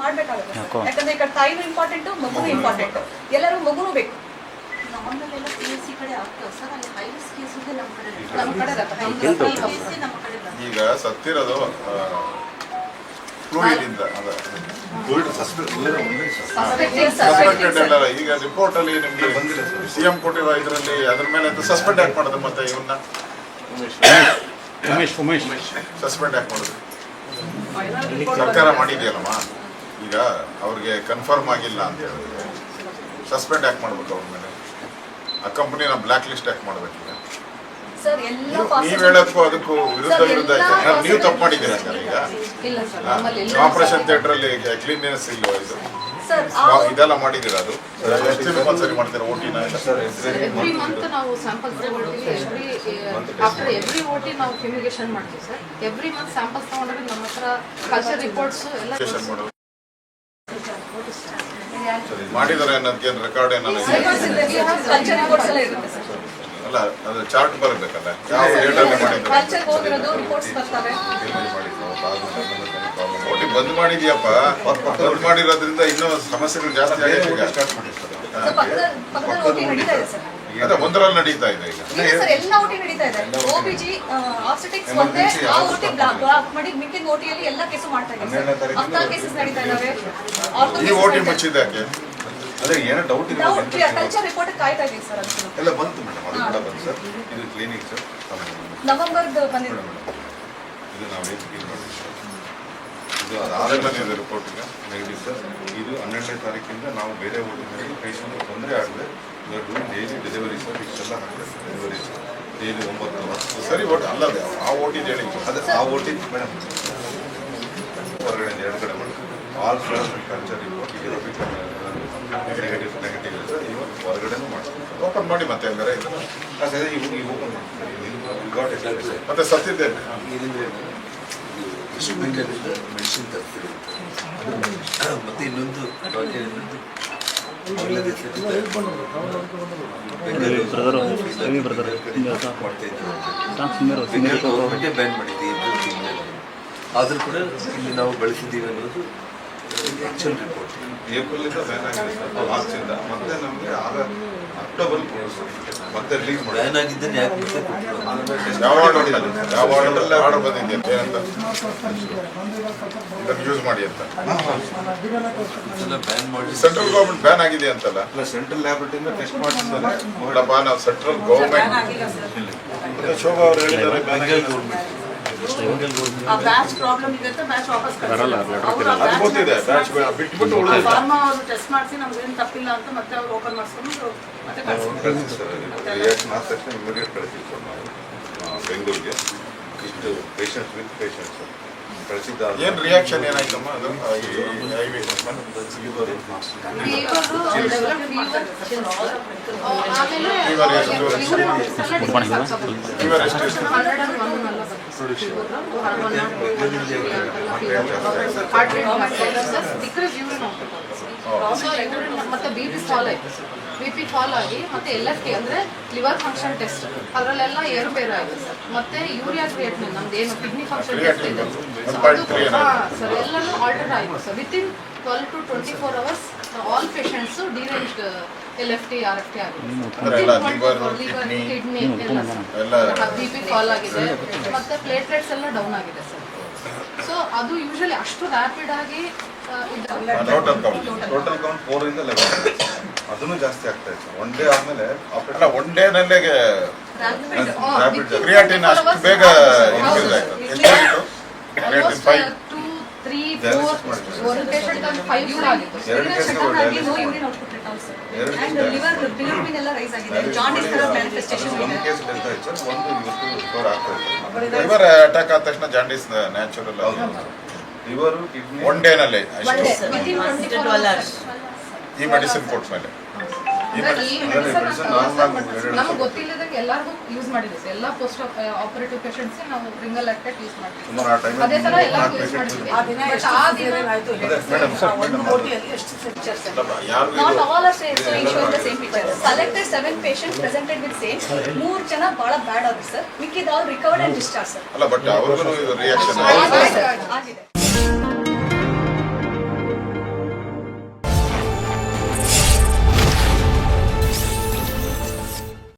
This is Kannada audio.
ಮಾಡಬೇಕಾಗುತ್ತೆ ಯಾಕಂದ್ರೆ ಈ ಕಡೆ ತಾಯಿನೂ ಇಂಪಾರ್ಟೆಂಟ್ ಮಗುನೂ ಇಂಪಾರ್ಟೆಂಟ್ ಎಲ್ಲರೂ ಮಗುನೂ ಬೇಕು ನಮ್ಮಲ್ಲೆಲ್ಲ PSC ಕಡೆ ಆಗ್ತದೆ ಸರ್ ಅಲ್ಲಿ ಹೈ ರಿಸ್ಕ್ ಕೇಸ್ ಇದೆ ನಮ್ಮ ಕಡೆ ಈಗ ಸತ್ತಿರೋದು ಫ್ಲೂಯಿಡ್ ಈಗ ರಿಪೋರ್ಟ್ ಅಲ್ಲಿ ನಿಮ್ಗೆ CM ಕೊಟ್ಟಿರೋ ಇದರಲ್ಲಿ ಅದ್ರ ಮೇಲೆ ಸಸ್ಪೆಂಡ್ ಯಾಕೆ ಮಾಡೋದು ಮತ್ತೆ ಇವನ್ನ ಸಸ್ಪೆಂಡ್ ಯಾಕೆ ಮಾಡೋದು ಸರ್ಕಾರ ಮಾಡಿದೆಯಲ್ಲಮ್ಮ ಈಗ ಅವ್ರಿಗೆ ಕನ್ಫರ್ಮ್ ಆಗಿಲ್ಲ ಅಂತ ಹೇಳಿದ್ರೆ ಸಸ್ಪೆಂಡ್ ಯಾಕೆ ಮಾಡ್ಬೇಕು ಅವ್ರ ಮೇಲೆ ಆ ಕಂಪನಿನ ಬ್ಲ್ಯಾಕ್ ಲಿಸ್ಟ್ ಯಾಕೆ ಮಾಡ್ಬೇಕು ಈಗ ನೀವ್ ಹೇಳೋದಕ್ಕೂ ಅದಕ್ಕೂ ವಿರುದ್ಧ ನೀವು ತಪ್ಪು ಮಾಡಿದ್ದೀರಾ ಈಗ ಆಪರೇಷನ್ ಥಿಯೇಟರ್ ಅಲ್ಲಿ ಕ್ಲೀನ್ನೆಸ್ ಇಲ್ವಾ ಇದು ಇದೆಲ್ಲ ಮಾಡಿದ್ದೀರಾ ಅದು ಎಷ್ಟು ದಿನಕ್ಕೆ ಒಂದ್ಸರಿ ಮಾಡ್ತೀರಾ ಓಟಿನ ಎವ್ರಿ ಮಂತ್ ನಾವು ಸ್ಯಾಂಪಲ್ಸ್ ತಗೊಳ್ತೀವಿ ಆಫ್ಟರ್ ಎವ್ರಿ ಓಟಿ ನಾವು ಫ್ಯೂಮಿಗೇಷನ್ ಮಾಡ್ತೀವಿ ಸರ್ ಎವ್ರಿ ಮಂತ್ ಸ್ಯಾಂಪಲ್ಸ್ ತಗೊಂಡ್ರೆ ನಮ್ಮ ಹತ್ರ ಕಲ್ಚರ್ ರಿಪೋರ್ಟ್ಸ್ ಎಲ್ಲ ಮಾಡಿದಾರೆ ಅನ್ನೋದಕ್ಕೆ ರೆಕಾರ್ಡ್ ಏನಾದ್ರು ಅಲ್ಲ ಅದು ಚಾರ್ಟ್ ಬರಬೇಕಲ್ಲ ಯಾವ ಡೇಟಲ್ಲಿ ಓಟಿ ಬಂದ್ ಮಾಡಿದ್ಯಪ್ಪ ಬಂದ್ ಮಾಡಿರೋದ್ರಿಂದ ಇನ್ನೂ ಸಮಸ್ಯೆಗಳು ಜಾಸ್ತಿ ಆಗಿದೆ ಅದೇ ಒಂದರಲ್ಲಿ ನಡೀತಾ ಇದೆ ಈಗ ಎಲ್ಲ ಓಟಿ ನಡೀತಾ ಇದೆ OBG ಆಬ್ಸ್ಟೆಟಿಕ್ಸ್ ಒಂದೇ ಆ ಓಟಿ ಬ್ಲಾಕ್ ಮಾಡಿ ಮಿಕ್ಕಿದ ಓಟಿಯಲ್ಲಿ ಎಲ್ಲ ಕೇಸು ಮಾಡ್ತಾ ಇದ್ದಾರೆ 14 ಕೇಸಸ್ ನಡೀತಾ ಇದಾವೆ ಈ ಓಟಿ ಮುಚ್ಚಿದೆ ಯಾಕೆ ಅದೇ ಏನೋ ಡೌಟ್ ಇದೆ ಕಲ್ಚರ್ ರಿಪೋರ್ಟ್ ಕಾಯ್ತಾ ಇದೀವಿ ಸರ್ ಎಲ್ಲ ಬಂತು ಮೇಡಮ್ ಅದು ಕೂಡ ಬಂತು ಸರ್ ಇದು ಕ್ಲಿನಿಕ್ ಸರ್ ನವೆಂಬರ್ ಬಂದಿದೆ ಇದು ನಾವು ಏನು ಮಾಡಿದ್ವಿ ಸರ್ ಇದು ಅದಾದ ರಿಪೋರ್ಟ್ ಈಗ ನೆಗೆಟಿವ್ ಸರ್ ಇದು 12ನೇ ತಾರೀಕಿಂದ ನಾವು ಬೇರೆ ಓಟಿನಲ್ಲಿ ಪೇಷಂಟ್ ತೊಂದರೆ ಆಗದೆ ಡೈಲಿ ಡೆಲಿವರಿ ಸರ್ ಇಷ್ಟೆಲ್ಲ ಹಾಕಬೇಕು ಡೆಲಿವರಿ ಸರ್ ಡೈಲಿ 9 ಅವರ್ ಸರಿ ಒಟ್ಟು ಅಲ್ಲದೆ ಆ ಓಟಿ ಹೇಳಿ ಅದೇ ಆ ಓಟಿ ಮೇಡಮ್ ಹೊರಗಡೆ 2 ಕಡೆ ಮಾಡ್ತೀವಿ all flood culture report negative sir ಇವತ್ತು ಹೊರಗಡೆನೂ ಮಾಡ್ತೀವಿ ಓಪನ್ ಮಾಡಿ ಮತ್ತೆ ಹಂಗಾರೆ ಇದನ್ನು ಅದೇ ಈಗ ಓಪನ್ ಮಾಡ್ತೀವಿ ಮತ್ತೆ ಸತ್ತಿದ್ದೇನೆ ಮೆಡಿಸಿನ್ ತರ್ತೀವಿ ಮತ್ತೆ ಇನ್ನೊಂದು ಬ್ಯಾನ್ ಮಾಡಿದ್ದೀವಿ ಆದರೂ ಕೂಡ ಇಲ್ಲಿ ನಾವು ಬಳಸಿದ್ದೀವಿ ಅನ್ನೋದು ಆ್ಯಕ್ಚುಯಲ್ ರಿಪೋರ್ಟ್ ಏಪ್ರಿಲಿಂದ ಬ್ಯಾನ್ ಆಗಿದೆ ಸರ್ ಮಾರ್ಚಿಂದ ಮತ್ತೆ ನಮಗೆ ಅಕ್ಟೋಬರ್ ಮತ್ತೆ ರಿಲೀಸ್ ಮಾಡಿ ಬ್ಯಾನ್ ಆಗಿದ್ದನ್ನು ಯಾಕೆ ಮತ್ತೆ ಯಾವ ಆರ್ಡರ್ ಬಂದಿದೆ ಏನಂತ ಇದನ್ನು ಯೂಸ್ ಮಾಡಿ ಅಂತ ಬ್ಯಾನ್ ಮಾಡಿ ಸೆಂಟ್ರಲ್ ಗೌರ್ಮೆಂಟ್ ಬ್ಯಾನ್ ಆಗಿದೆ ಅಂತಲ್ಲ ಅಲ್ಲ ಸೆಂಟ್ರಲ್ ಲ್ಯಾಬ್ರೇಟರಿಯಿಂದ ಟೆಸ್ಟ್ ಮಾಡಿಸಿದ್ದಾರೆ ನೋಡಪ್ಪ ನಾವು ಸೆಂಟ್ರಲ್ ಗೌರ್ಮೆಂಟ್ ಶೋಭಾ ಅವರು ಹೇಳಿದ್ದಾರೆ ಬೆಂಗಾಲ್ ಗೌರ್ಮೆಂಟ್ ಬ್ಯಾಚ್ ಪ್ರಾಬ್ಲಮ್ ಇದೆ ಅಂತ ಬ್ಯಾಚ್ ವಾಪಸ್ ಅದು ಗೊತ್ತಿದೆ ಬ್ಯಾಚ್ ಬಿಟ್ಬಿಟ್ಟು ಉಳಿದಿದೆ ಫಾರ್ಮಾ ಅವರು ಟೆಸ್ಟ್ ಮಾಡಿಸಿ ನಮ್ಗೆ ಏನು ತಪ್ಪಿಲ್ಲ ಅಂತ ಮತ್ತೆ ಅವ್ರು ಓಪನ್ ಮಾಡಿಸ್ಕೊಂಡು ಮತ್ತೆ ಕಳಿಸಿ ಸರ್ ರಿಯಾಕ್ಷನ್ ಆದ ತಕ್ಷಣ ಇಮಿಡಿಯೇಟ್ ಕಳಿಸಿ ಸರ್ ನಾವು ಬೆಂಗಳೂರಿಗೆ ಇಷ್ಟು ಪೇಷಂಟ್ಸ್ ವಿತ್ ಪೇಷಂಟ್ಸ್ ಕಳಿಸಿದ್ದ ಏನ್ ರಿಯಾಕ್ಷನ್ ಏನಾಯ್ತಮ್ಮ ಅದು ಫೀವರ್ ಎಷ್ಟು ಮತ್ತೆ BP ಫಾಲ್ ಆಗಿ ಮತ್ತೆ LFT ಅಂದ್ರೆ ಲಿವರ್ ಫಂಕ್ಷನ್ ಟೆಸ್ಟ್ ಅದರಲ್ಲೆಲ್ಲ ಏರುಪೇರು ಆಗಿದೆ ಸರ್ ಮತ್ತೆ ಯೂರಿಯಾ ಕ್ರಿಯೇಟಿನಿನ್ ನಮ್ದು ಏನು ಕಿಡ್ನಿ ಫಂಕ್ಷನ್ ಟೆಸ್ಟ್ ಇದೆ ಸರ್ ಎಲ್ಲನೂ ಆಲ್ಟರ್ ಆಯಿತು sir within 12 to 24 hours all patients deranged LFT RFT ಆಗಿದೆ ಕಿಡ್ನಿ ಎಲ್ಲ BP ಫಾಲ್ ಆಗಿದೆ ಮತ್ತೆ ಪ್ಲೇಟ್ಲೆಟ್ಸ್ ಎಲ್ಲ ಡೌನ್ ಆಗಿದೆ ಸರ್ ಸೊ ಅದು ಯೂಶಲಿ ಅಷ್ಟು ರ್ಯಾಪಿಡ್ ಆಗಿ ಟೋಟಲ್ ಕೌಂಟ್ 4 ಇಂದ 11 ಅದನ್ನು ಜಾಸ್ತಿ ಆಗ್ತಾ ಇತ್ತು ಒನ್ ಡೇ ಆದ್ಮೇಲೆ ಅಲ್ಲ ಒನ್ ಡೇನಲ್ಲೇ ಕ್ರಿಯಾಟಿನ್ ಅಷ್ಟು ಬೇಗ ಇನ್ಕ್ರೀಸ್ ಆಯ್ತು ಎಷ್ಟಾಗಿತ್ತು ಕ್ರಿಯಾಟಿನ್ 5 ಲಿವರ್ ಅಟ್ಯಾಕ್ ಆದ ತಕ್ಷಣ jaundice natural liver kidney one ಡೇನಲ್ಲೇ ಈ ಮೆಡಿಸಿನ್ ಕೊಟ್ಟ ಮೇಲೆ ನಮ್ಗೆ ಗೊತ್ತಿಲ್ಲದಂಗೆ ಎಲ್ಲರಿಗೂ ಯೂಸ್ ಮಾಡಿದ್ವಿ ಸರ್ ಎಲ್ಲ ಪೋಸ್ಟ್ ಆಪರೇಟಿವ್ ಪೇಷಂಟ್ಸ್ ನಾವು ರಿಂಗಲ್ ಅಟ್ಯಾಕ್ ಯೂಸ್ ಮಾಡ್ತೀವಿ ಅದೇ ತರ ಎಲ್ಲರಿಗೂ ಯೂಸ್ ಮಾಡ್ತೀವಿ Not all are showing the same picture. Selected 7 patients presented with same. 3 ಜನ ಬಹಳ ಬ್ಯಾಡ್ ಆದ್ರು ಸರ್ ಮಿಕ್ಕಿದ all recovered and discharge sir ಅಲ್ಲ ಬಟ್ ಅವ್ರಿಗೂ ರಿಯಾಕ್ಷನ್ ಆಗಿದೆ